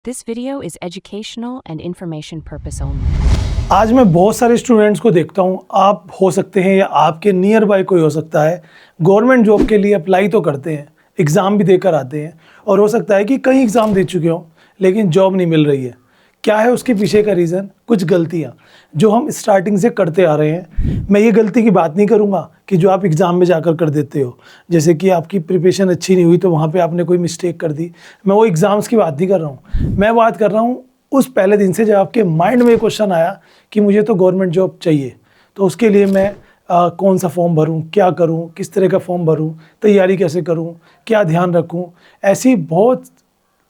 This video is educational and information purpose only. आज मैं बहुत सारे स्टूडेंट्स को देखता हूँ, आप हो सकते हैं या आपके नियर बाय कोई हो सकता है, गवर्नमेंट जॉब के लिए अप्लाई तो करते हैं, एग्ज़ाम भी देकर आते हैं और हो सकता है कि कई एग्ज़ाम दे चुके हों लेकिन जॉब नहीं मिल रही है। क्या है उसके पीछे का रीज़न? कुछ गलतियाँ जो हम स्टार्टिंग से करते आ रहे हैं। मैं ये गलती की बात नहीं करूँगा कि जो आप एग्ज़ाम में जाकर कर देते हो, जैसे कि आपकी प्रिपरेशन अच्छी नहीं हुई तो वहाँ पे आपने कोई मिस्टेक कर दी। मैं वो एग्ज़ाम्स की बात नहीं कर रहा हूँ, मैं बात कर रहा हूँ उस पहले दिन से जब आपके माइंड में क्वेश्चन आया कि मुझे तो गवर्नमेंट जॉब चाहिए, तो उसके लिए मैं कौन सा फॉर्म भरूं, क्या करूं, किस तरह का फॉर्म भरूं, तैयारी कैसे करूं, क्या ध्यान रखूं। ऐसी बहुत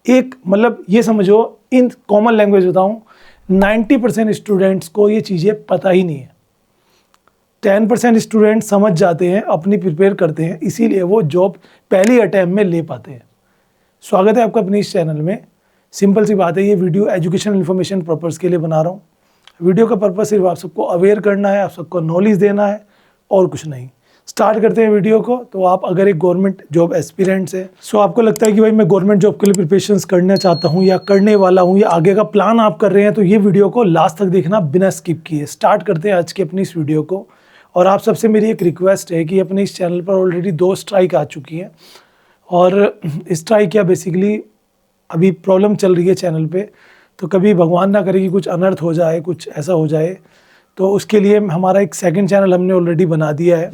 एक मतलब ये समझो, इन कॉमन लैंग्वेज बताऊं, 90% स्टूडेंट्स को ये चीज़ें पता ही नहीं है। 10% स्टूडेंट समझ जाते हैं, अपनी प्रिपेयर करते हैं, इसीलिए वो जॉब पहली अटैम्प्ट में ले पाते हैं। स्वागत है आपका अपने इस चैनल में। सिंपल सी बात है, ये वीडियो एजुकेशनल इन्फॉर्मेशन पर्पज़ के लिए बना रहा हूँ। वीडियो का पर्पज़ सिर्फ आप सबको अवेयर करना है, आप सबको नॉलेज देना है और कुछ नहीं। स्टार्ट करते हैं वीडियो को। तो आप अगर एक गवर्नमेंट जॉब एस्पिरेंट्स है, सो आपको लगता है कि भाई मैं गवर्नमेंट जॉब के लिए प्रिपरेशंस करना चाहता हूँ या करने वाला हूँ या आगे का प्लान आप कर रहे हैं, तो ये वीडियो को लास्ट तक देखना बिना स्किप किए। स्टार्ट करते हैं आज की अपनी इस वीडियो को। और आप सबसे मेरी एक रिक्वेस्ट है कि अपने इस चैनल पर ऑलरेडी 2 स्ट्राइक आ चुकी हैं और स्ट्राइक क्या बेसिकली अभी प्रॉब्लम चल रही है चैनल पे, तो कभी भगवान ना करे कि कुछ अनर्थ हो जाए, कुछ ऐसा हो जाए, तो उसके लिए हमारा एक सेकंड चैनल हमने ऑलरेडी बना दिया है।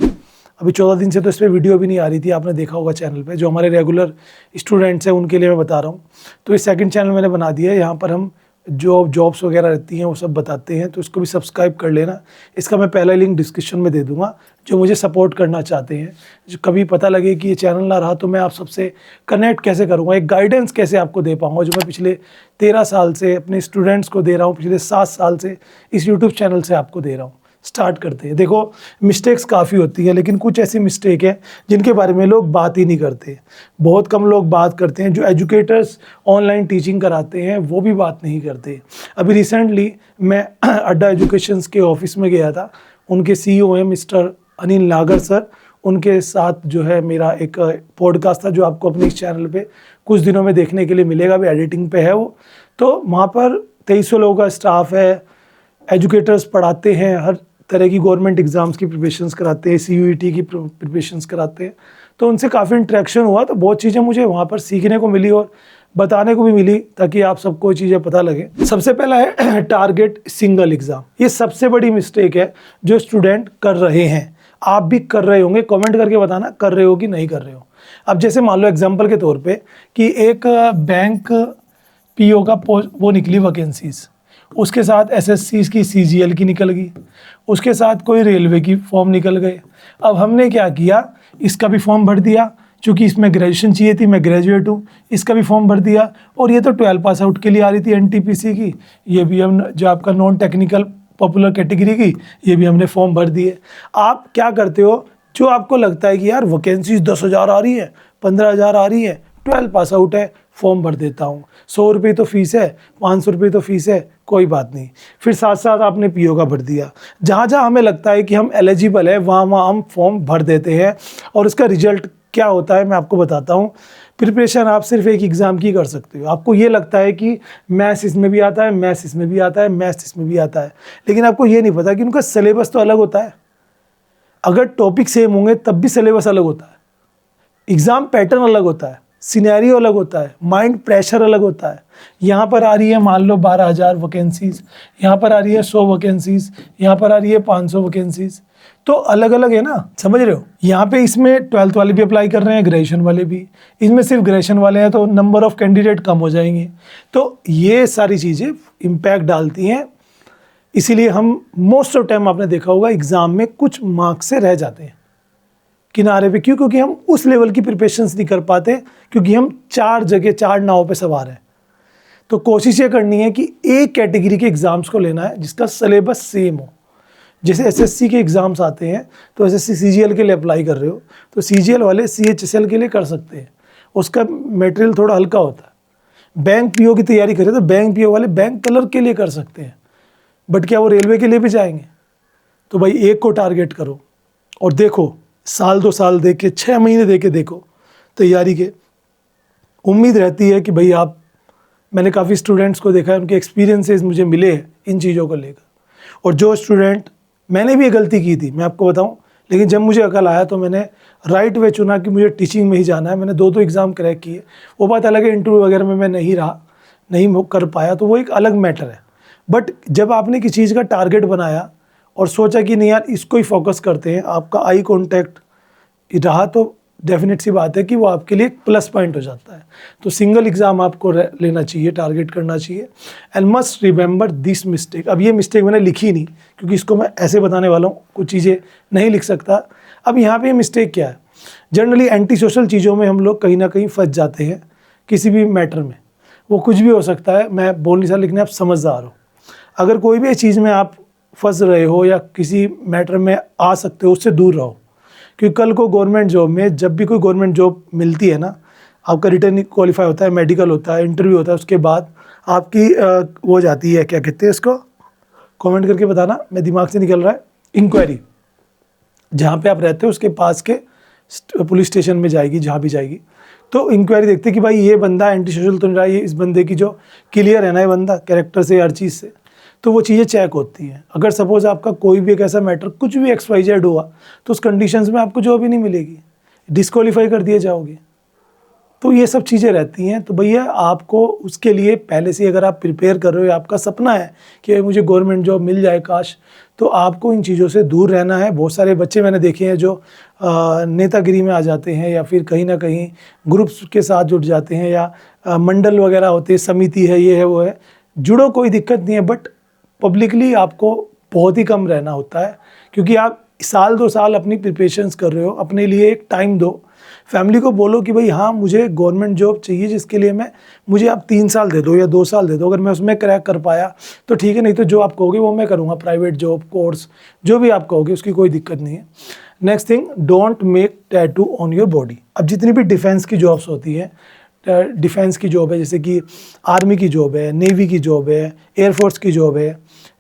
अभी 14 दिन से तो इस पर वीडियो भी नहीं आ रही थी, आपने देखा होगा चैनल पे। जो हमारे रेगुलर स्टूडेंट्स हैं उनके लिए मैं बता रहा हूँ। तो ये सेकंड चैनल मैंने बना दिया है, यहाँ पर हम जो जॉब्स वगैरह रहती हैं वो सब बताते हैं, तो इसको भी सब्सक्राइब कर लेना। इसका मैं पहला लिंक डिस्क्रिप्शन में दे दूंगा। जो मुझे सपोर्ट करना चाहते हैं, जो कभी पता लगे कि ये चैनल ना रहा तो मैं आप सबसे कनेक्ट कैसे करूँगा, एक गाइडेंस कैसे आपको दे पाऊँगा, जो मैं पिछले 13 साल से अपने स्टूडेंट्स को दे रहा हूँ, पिछले 7 साल से इस यूट्यूब चैनल से आपको दे रहा हूँ। स्टार्ट करते हैं। देखो, मिस्टेक्स काफ़ी होती हैं, लेकिन कुछ ऐसी मिस्टेक है जिनके बारे में लोग बात ही नहीं करते। बहुत कम लोग बात करते हैं। जो एजुकेटर्स ऑनलाइन टीचिंग कराते हैं वो भी बात नहीं करते। अभी रिसेंटली मैं अड्डा एजुकेशंस के ऑफिस में गया था। उनके CEO हैं मिस्टर अनिल नागर सर। उनके साथ जो है मेरा एक पॉडकास्ट था, जो आपको अपने इस चैनल पे कुछ दिनों में देखने के लिए मिलेगा। अभी एडिटिंग पे है वो। तो वहाँ पर 2300 लोगों का स्टाफ है। एजुकेटर्स पढ़ाते हैं, हर तरह की गवर्नमेंट एग्ज़ाम्स की प्रिपरेशंस कराते हैं, CUET की प्रिपरेशंस कराते हैं। तो उनसे काफ़ी इंटरेक्शन हुआ, तो बहुत चीज़ें मुझे वहाँ पर सीखने को मिली और बताने को भी मिली, ताकि आप सबको चीज़ें पता लगे। सबसे पहला है टारगेट सिंगल एग्ज़ाम। ये सबसे बड़ी मिस्टेक है जो स्टूडेंट कर रहे हैं। आप भी कर रहे होंगे, कमेंट करके बताना कर रहे हो कि नहीं कर रहे हो। अब जैसे मान लो एग्जाम्पल के तौर पर कि एक बैंक PO का वो निकली वैकेंसीज़, उसके साथ SSC की CGL की निकल गई, उसके साथ कोई रेलवे की फॉर्म निकल गए। अब हमने क्या किया, इसका भी फॉर्म भर दिया। चूँकि इसमें ग्रेजुएशन चाहिए थी, मैं ग्रेजुएट हूँ, इसका भी फॉर्म भर दिया। और ये तो 12 पास आउट के लिए आ रही थी NTPC की, ये भी हम जो आपका नॉन टेक्निकल पॉपुलर कैटेगरी की, ये भी हमने फॉर्म भर दिए। आप क्या करते हो, जो आपको लगता है कि यार वैकेंसीज 10,000 आ रही है, 15,000 आ रही है, 12 पास आउट है, फॉर्म भर देता हूँ, 100 रुपये तो फीस है, 500 रुपये तो फीस है, कोई बात नहीं। फिर साथ साथ आपने PO का भर दिया। जहाँ जहाँ हमें लगता है कि हम एलिजिबल है, वहाँ वहाँ हम फॉर्म भर देते हैं। और उसका रिजल्ट क्या होता है मैं आपको बताता हूँ। प्रिपरेशन आप सिर्फ एक एग्ज़ाम की कर सकते हो। आपको ये लगता है कि मैथ्स इसमें भी आता है, मैथ्स इसमें भी आता है, मैथ्स इसमें भी आता है, लेकिन आपको ये नहीं पता कि उनका सिलेबस तो अलग होता है। अगर टॉपिक सेम होंगे तब भी सिलेबस अलग होता है, एग्ज़ाम पैटर्न अलग होता है, सिनेरियो अलग होता है, माइंड प्रेशर अलग होता है। यहाँ पर आ रही है मान लो 12,000 वैकेंसीज़, यहाँ पर आ रही है 100 वैकेंसीज़, यहाँ पर आ रही है 500 वैकेंसीज़, तो अलग अलग है ना, समझ रहे हो। यहाँ पे इसमें 12th वाले भी अप्लाई कर रहे हैं, ग्रेजुएशन वाले भी। इसमें सिर्फ ग्रेजुएशन वाले हैं तो नंबर ऑफ़ कैंडिडेट कम हो जाएंगे। तो ये सारी चीज़ें इम्पैक्ट डालती हैं। इसीलिए हम मोस्ट ऑफ टाइम आपने देखा होगा एग्ज़ाम में कुछ मार्क्स से रह जाते हैं किनारे पे। क्यों? क्योंकि हम उस लेवल की प्रिपरेशंस नहीं कर पाते, क्योंकि हम 4 नाव पे सवार हैं। तो कोशिश ये करनी है कि एक कैटेगरी के एग्ज़ाम्स को लेना है जिसका सिलेबस सेम हो। जैसे SSC के एग्ज़ाम्स आते हैं, तो SSC CGL के लिए अप्लाई कर रहे हो तो CGL वाले CHSL के लिए कर सकते हैं, उसका मटेरियल थोड़ा हल्का होता है। बैंक PO की तैयारी करें तो बैंक PO वाले बैंक क्लर्क के लिए कर सकते हैं, बट क्या वो रेलवे के लिए भी जाएंगे? तो भाई एक को टारगेट करो और देखो, साल 2 साल दे के, 6 महीने दे के देखो तैयारी के। उम्मीद रहती है कि भाई आप मैंने काफ़ी स्टूडेंट्स को देखा है, उनके एक्सपीरियंसेस मुझे मिले हैं इन चीज़ों को लेकर। और जो स्टूडेंट, मैंने भी ये गलती की थी, मैं आपको बताऊं, लेकिन जब मुझे अकल आया तो मैंने राइट वे चुना कि मुझे टीचिंग में ही जाना है। मैंने 2 एग्ज़ाम क्रैक किए। वो बात अलग है, इंटरव्यू वगैरह में मैं नहीं रहा, नहीं कर पाया, तो वो एक अलग मैटर है। बट जब आपने किसी चीज़ का टारगेट बनाया और सोचा कि नहीं यार इसको ही फोकस करते हैं, आपका आई कॉन्टैक्ट रहा, तो डेफिनेट सी बात है कि वो आपके लिए एक प्लस पॉइंट हो जाता है। तो सिंगल एग्ज़ाम आपको लेना चाहिए, टारगेट करना चाहिए। And must remember this mistake. अब ये मिस्टेक मैंने लिखी नहीं क्योंकि इसको मैं ऐसे बताने वाला हूँ, कुछ चीज़ें नहीं लिख सकता। अब यहाँ पे मिस्टेक क्या है, जनरली एंटी सोशल चीज़ों में हम लोग कहीं ना कहीं फंस जाते हैं, किसी भी मैटर में। वो कुछ भी हो सकता है, मैं बोल नहीं सकता, लेकिन आप समझदार हो। अगर कोई भी चीज़ में आप फंस रहे हो या किसी मैटर में आ सकते हो, उससे दूर रहो। क्योंकि कल को गवर्नमेंट जॉब में, जब भी कोई गवर्नमेंट जॉब मिलती है ना, आपका रिटर्न क्वालिफाई होता है, मेडिकल होता है, इंटरव्यू होता है, उसके बाद आपकी वो जाती है, क्या कहते हैं इसको, कमेंट करके बताना, मैं दिमाग से निकल रहा है, इंक्वायरी। जहाँ पे आप रहते हो उसके पास के पुलिस स्टेशन में जाएगी, जहाँ भी जाएगी, तो इंक्वायरी देखते कि भाई ये बंदा एंटी सोशल तो नहीं रहा, ये इस बंदे की जो क्लियर है ना, ये बंदा कैरेक्टर से, हर चीज़ से, तो वो चीज़ें चेक होती हैं। अगर सपोज़ आपका कोई भी एक ऐसा मैटर, कुछ भी XYZ हुआ, तो उस कंडीशंस में आपको जॉब ही नहीं मिलेगी, डिस्क्वालीफाई कर दिए जाओगे। तो ये सब चीज़ें रहती हैं। तो भैया आपको उसके लिए पहले से, अगर आप प्रिपेयर कर रहे हो, आपका सपना है कि मुझे गवर्नमेंट जॉब मिल जाए काश, तो आपको इन चीज़ों से दूर रहना है। बहुत सारे बच्चे मैंने देखे हैं जो नेतागिरी में आ जाते हैं, या फिर कहीं ना कहीं ग्रुप्स के साथ जुड़ जाते हैं, या मंडल वगैरह होते हैं, समिति है, ये है, वो है। जुड़ो, कोई दिक्कत नहीं है, बट पब्लिकली आपको बहुत ही कम रहना होता है, क्योंकि आप 1-2 साल अपनी प्रिपरेशंस कर रहे हो। अपने लिए एक टाइम दो, फैमिली को बोलो कि भाई हाँ मुझे गवर्नमेंट जॉब चाहिए, जिसके लिए मुझे आप 3 साल दे दो या 2 साल दे दो। अगर मैं उसमें क्रैक कर पाया तो ठीक है, नहीं तो जो आप कहोगे वो मैं करूँगा, प्राइवेट जॉब, कोर्स, जो भी आप कहोगे उसकी कोई दिक्कत नहीं है। Next thing, don't make tattoo on your body. अब जितनी भी डिफेंस की जॉब्स होती हैं, डिफेंस की जॉब है, जैसे कि आर्मी की जॉब है, नेवी की जॉब है, एयरफोर्स की जॉब है,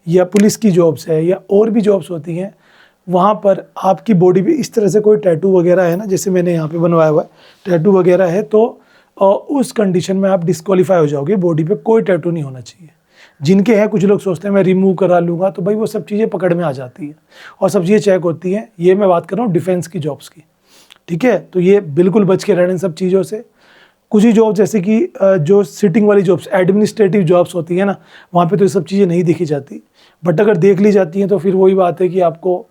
या पुलिस की जॉब्स है, या और भी जॉब्स होती हैं, वहाँ पर आपकी बॉडी पे इस तरह से कोई टैटू वगैरह है ना, जैसे मैंने यहाँ पे बनवाया हुआ है, टैटू वगैरह है, तो उस कंडीशन में आप डिस्क्वालीफाई हो जाओगे। बॉडी पे कोई टैटू नहीं होना चाहिए। जिनके हैं, कुछ लोग सोचते हैं मैं रिमूव करा लूँगा, तो भाई वो सब चीज़ें पकड़ में आ जाती हैं और सब चीज़ें चेक होती हैं। ये मैं बात कर रहा हूँ डिफेंस की जॉब्स की, ठीक है। तो ये बिल्कुल बच के रहना इन सब चीज़ों से। कुछ ही जॉब जैसे कि जो सिटिंग वाली जॉब्स, एडमिनिस्ट्रेटिव जॉब्स होती है ना, वहाँ पे तो ये सब चीज़ें नहीं देखी जाती, बट अगर देख ली जाती हैं तो फिर वही बात है कि आपको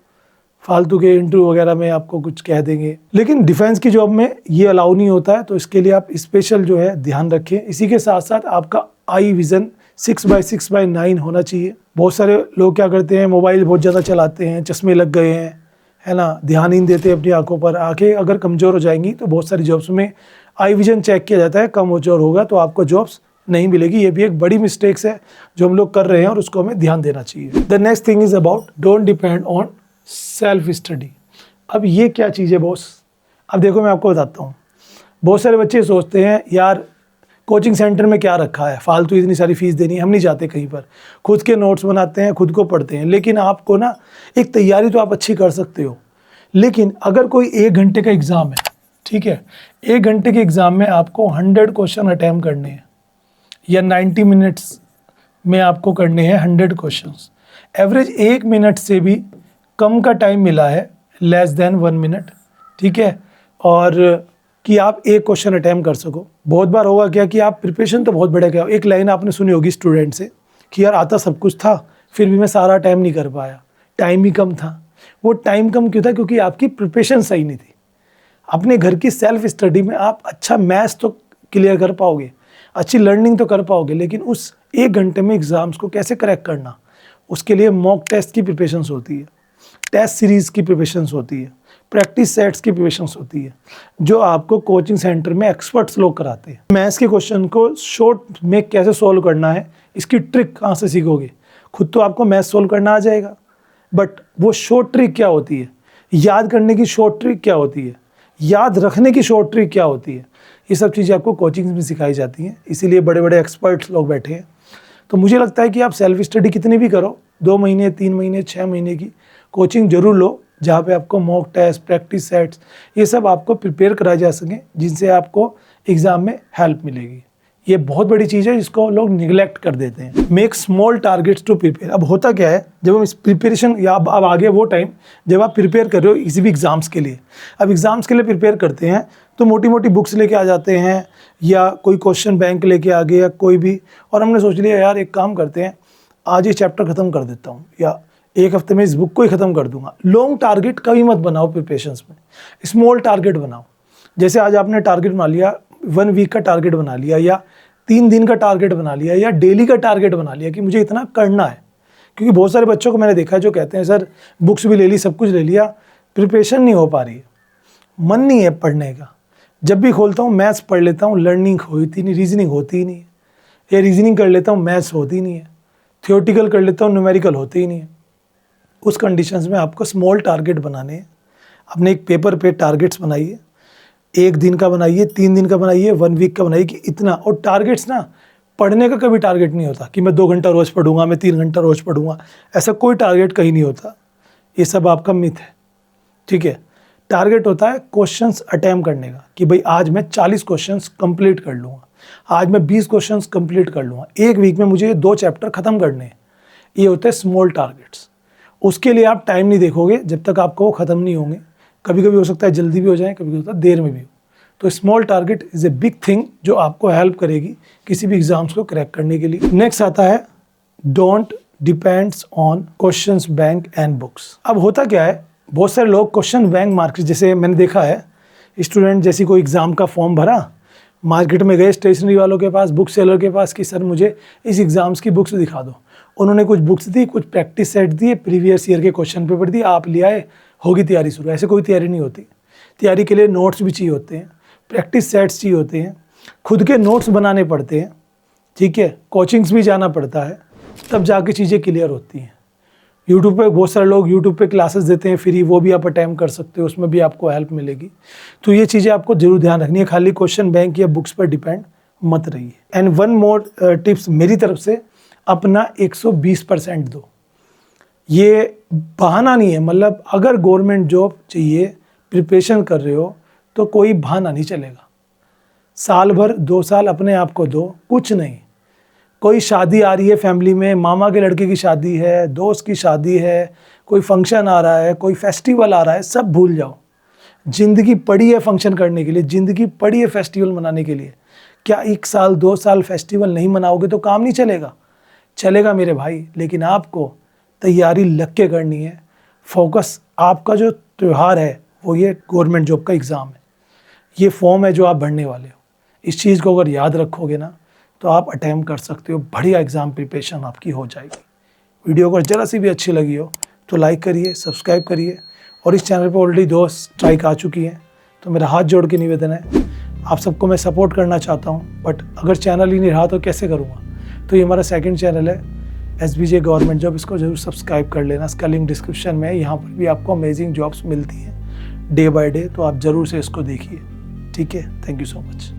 फालतू के इंटरव्यू वगैरह में आपको कुछ कह देंगे। लेकिन डिफेंस की जॉब में ये अलाउ नहीं होता है, तो इसके लिए आप स्पेशल जो है ध्यान रखें। इसी के साथ साथ आपका आई विज़न 6x6x9 होना चाहिए। बहुत सारे लोग क्या करते हैं, मोबाइल बहुत ज़्यादा चलाते हैं, चश्मे लग गए हैं, है ना, ध्यान ही नहीं देते अपनी आंखों पर। आंखें अगर कमज़ोर हो जाएंगी तो बहुत सारी जॉब्स में आई विजन चेक किया जाता है, कमज़ोर होगा तो आपको जॉब्स नहीं मिलेगी। ये भी एक बड़ी मिस्टेक्स है जो हम लोग कर रहे हैं और उसको हमें ध्यान देना चाहिए। The next thing is about don't depend on self study. अब ये क्या चीज़ है बॉस? अब देखो मैं आपको बताता हूँ। बहुत सारे बच्चे सोचते हैं यार कोचिंग सेंटर में क्या रखा है, फालतू इतनी सारी फीस देनी, हम नहीं जाते कहीं पर, खुद के नोट्स बनाते हैं, खुद को पढ़ते हैं। लेकिन आपको ना एक तैयारी तो आप अच्छी कर सकते हो, लेकिन अगर कोई 1 घंटे का एग्ज़ाम है, ठीक है, 1 घंटे के एग्ज़ाम में आपको 100 क्वेश्चन अटैम्प्ट करने हैं, या 90 मिनट्स में आपको करने हैं 100 क्वेश्चंस। एवरेज 1 मिनट से भी कम का टाइम मिला है, लेस देन 1 मिनट, ठीक है, और कि आप एक क्वेश्चन अटैम्प्ट कर सको। बहुत बार होगा क्या कि आप प्रिपरेशन तो बहुत बढ़िया किया, एक लाइन आपने सुनी होगी स्टूडेंट से कि यार आता सब कुछ था, फिर भी मैं सारा टाइम नहीं कर पाया, टाइम ही कम था। वो टाइम कम क्यों था? क्योंकि आपकी प्रिपरेशन सही नहीं थी। अपने घर की सेल्फ स्टडी में आप अच्छा मैथ्स तो क्लियर कर पाओगे, अच्छी लर्निंग तो कर पाओगे, लेकिन उस 1 घंटे में एग्ज़ाम्स को कैसे क्रैक करना, उसके लिए मॉक टेस्ट की प्रिपरेशंस होती है, टेस्ट सीरीज़ की प्रिपरेशंस होती है, प्रैक्टिस सेट्स की प्रिपरेशंस होती है, जो आपको कोचिंग सेंटर में एक्सपर्ट्स लोग कराते हैं। मैथ्स के क्वेश्चन को शॉर्ट में कैसे सॉल्व करना है, इसकी ट्रिक कहाँ से सीखोगे? खुद तो आपको मैथ्स सॉल्व करना आ जाएगा, बट वो शॉर्ट ट्रिक क्या होती है, याद करने की शॉर्ट ट्रिक क्या होती है, याद रखने की शॉर्ट ट्रिक क्या होती है, ये सब चीज़ें आपको कोचिंग में सिखाई जाती हैं। इसीलिए बड़े बड़े एक्सपर्ट्स लोग बैठे हैं। तो मुझे लगता है कि आप सेल्फ स्टडी कितनी भी करो, 2 महीने, 3 महीने, 6 महीने की कोचिंग जरूर लो, जहाँ पे आपको मॉक टेस्ट, प्रैक्टिस सेट्स, ये सब आपको प्रिपेयर कराए जा सकें, जिनसे आपको एग्ज़ाम में हेल्प मिलेगी। ये बहुत बड़ी चीज़ है जिसको लोग निगलेक्ट कर देते हैं। Make small targets to prepare. अब होता क्या है, जब हम इस प्रिपरेशन या अब आ गया वो टाइम जब आप प्रिपेयर कर रहे हो किसी भी एग्ज़ाम्स के लिए। अब एग्ज़ाम्स के लिए प्रिपेयर करते हैं तो मोटी मोटी बुक्स लेके आ जाते हैं या कोई क्वेश्चन बैंक लेके आ गया या कोई भी, और हमने सोच लिया यार एक काम करते हैं, आज ये चैप्टर ख़त्म कर देता हूँ या एक हफ्ते में इस बुक को ही ख़त्म कर दूंगा। लॉन्ग टारगेट कभी मत बनाओ प्रिपरेशंस में, स्मॉल टारगेट बनाओ। जैसे आज आपने टारगेट बना लिया, 1 वीक का टारगेट बना लिया या 3 दिन का टारगेट बना लिया या डेली का टारगेट बना लिया कि मुझे इतना करना है। क्योंकि बहुत सारे बच्चों को मैंने देखा है जो कहते हैं सर बुक्स भी ले ली, सब कुछ ले लिया, प्रिपरेशन नहीं हो पा रही है, मन नहीं है पढ़ने का। जब भी खोलता हूँ मैथ्स पढ़ लेता हूँ, लर्निंग होती नहीं, रीजनिंग होती ही नहीं है, या रीजनिंग कर लेता हूँ मैथ्स होती ही नहीं है, थियोरटिकल कर लेता हूँ न्यूमेरिकल होते ही नहीं है। उस कंडीशंस में आपको स्मॉल टारगेट बनाने हैं। अपने एक पेपर पे टारगेट्स बनाइए, 1 दिन का बनाइए, 3 दिन का बनाइए, 1 वीक का बनाइए कि इतना। और टारगेट्स ना, पढ़ने का कभी टारगेट नहीं होता कि मैं 2 घंटा रोज़ पढ़ूंगा, मैं 3 घंटा रोज़ पढ़ूंगा, ऐसा कोई टारगेट कहीं नहीं होता। ये सब आपका मिथ है, ठीक है। टारगेट होता है क्वेश्चंस अटैम्प्ट करने का कि भाई आज मैं 40 क्वेश्चंस कंप्लीट कर लूँगा, आज मैं 20 क्वेश्चंस कंप्लीट कर लूँगा, 1 वीक में मुझे 2 चैप्टर ख़त्म करने हैं। ये होते हैं स्मॉल टारगेट्स। उसके लिए आप टाइम नहीं देखोगे जब तक आपको वो ख़त्म नहीं होंगे। कभी कभी हो सकता है जल्दी भी हो जाए, कभी होता है देर में भी हो। तो small target is a big thing जो आपको हेल्प करेगी किसी भी एग्जाम्स को क्रैक करने के लिए। नेक्स्ट आता है don't depends on questions bank and books. अब होता क्या है, बहुत सारे लोग क्वेश्चन बैंक मार्केट, जैसे मैंने देखा है स्टूडेंट जैसी कोई एग्ज़ाम का फॉर्म भरा, मार्केट में गए स्टेशनरी वालों के पास, बुक सेलर के पास कि सर मुझे इस एग्ज़ाम्स की बुक्स दिखा दो। उन्होंने कुछ बुक्स दी, कुछ प्रैक्टिस सेट दिए, प्रीवियस ईयर के क्वेश्चन पेपर दिए, आप ले आए, होगी तैयारी शुरू। ऐसे कोई तैयारी नहीं होती। तैयारी के लिए नोट्स भी चाहिए होते हैं, प्रैक्टिस सेट्स चाहिए होते हैं, खुद के नोट्स बनाने पड़ते हैं, ठीक है, कोचिंग्स भी जाना पड़ता है, तब जाके चीज़ें क्लियर होती हैं। यूट्यूब पे बहुत सारे लोग यूट्यूब पे क्लासेस देते हैं फ्री, वो भी आप अटेम्प्ट कर सकते हो, उसमें भी आपको हेल्प मिलेगी। तो ये चीज़ें आपको जरूर ध्यान रखनी है, खाली क्वेश्चन बैंक या बुक्स पर डिपेंड मत रहिए। एंड वन मोर टिप्स मेरी तरफ से, अपना 120% दो। ये बहाना नहीं है, मतलब अगर गवर्नमेंट जॉब चाहिए, प्रिपरेशन कर रहे हो तो कोई बहाना नहीं चलेगा। साल भर 2 साल अपने आप को दो, कुछ नहीं। कोई शादी आ रही है फैमिली में, मामा के लड़के की शादी है, दोस्त की शादी है, कोई फंक्शन आ रहा है, कोई फेस्टिवल आ रहा है, सब भूल जाओ। ज़िंदगी पड़ी है फंक्शन करने के लिए, ज़िंदगी पड़ी है फेस्टिवल मनाने के लिए। क्या 1 साल 2 साल फेस्टिवल नहीं मनाओगे तो काम नहीं चलेगा? चलेगा मेरे भाई, लेकिन आपको तैयारी लग के करनी है। फोकस, आपका जो त्यौहार है वो ये गवर्नमेंट जॉब का एग्ज़ाम है, ये फॉर्म है जो आप भरने वाले हो। इस चीज़ को अगर याद रखोगे ना तो आप अटैम्प्ट कर सकते हो, बढ़िया एग्ज़ाम प्रिपरेशन आपकी हो जाएगी। वीडियो अगर ज़रा सी भी अच्छी लगी हो तो लाइक करिए, सब्सक्राइब करिए। और इस चैनल पर ऑलरेडी 2 स्ट्राइक आ चुकी हैं, तो मेरा हाथ जोड़ के निवेदन है, आप सबको मैं सपोर्ट करना चाहता हूँ, बट अगर चैनल ही नहीं रहा तो कैसे करूँगा। तो ये हमारा सेकंड चैनल है SBJ गवर्नमेंट जॉब, इसको जरूर सब्सक्राइब कर लेना। इसका लिंक डिस्क्रिप्शन में है, यहाँ पर भी आपको अमेजिंग जॉब्स मिलती हैं डे बाय डे, तो आप ज़रूर से इसको देखिए, ठीक है। Thank you so much.